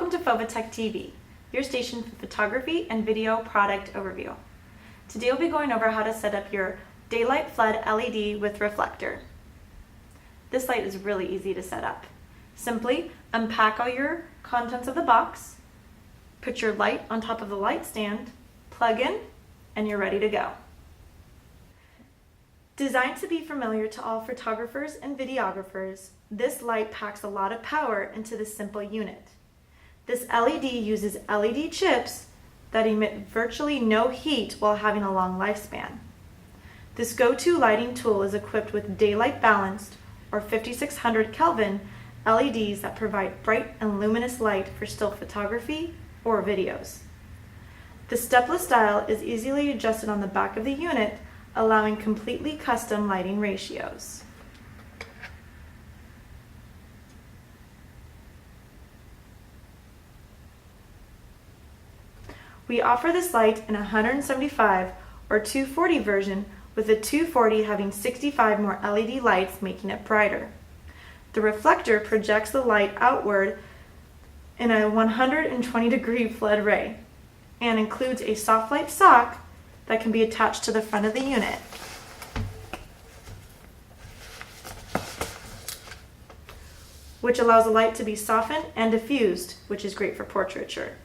Welcome to Fovitec TV, your station for photography and video product overview. Today we'll be going over how to set up your daylight flood LED with Reflector. This light is really easy to set up. Simply unpack all your contents of the box, put your light on top of the light stand, plug in, and you're ready to go. Designed to be familiar to all photographers and videographers, this light packs a lot of power into this simple unit. This LED uses LED chips that emit virtually no heat while having a long lifespan. This go-to lighting tool is equipped with daylight balanced or 5600 Kelvin LEDs that provide bright and luminous light for still photography or videos. The stepless dial is easily adjusted on the back of the unit, allowing completely custom lighting ratios. We offer this light in a 175 or 240 version, with the 240 having 65 more LED lights making it brighter. The reflector projects the light outward in a 120-degree flood ray and includes a soft light sock that can be attached to the front of the unit. Which allows the light to be softened and diffused, which is great for portraiture.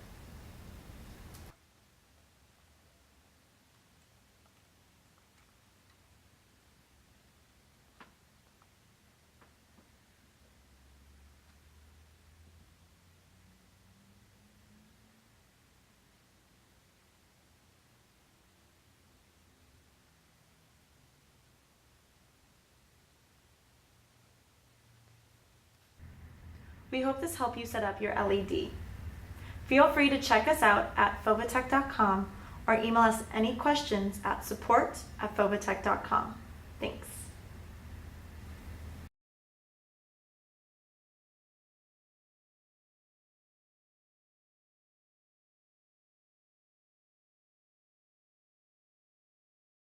We hope this helped you set up your LED. Feel free to check us out at fovitec.com or email us any questions at support@fovitec.com. Thanks.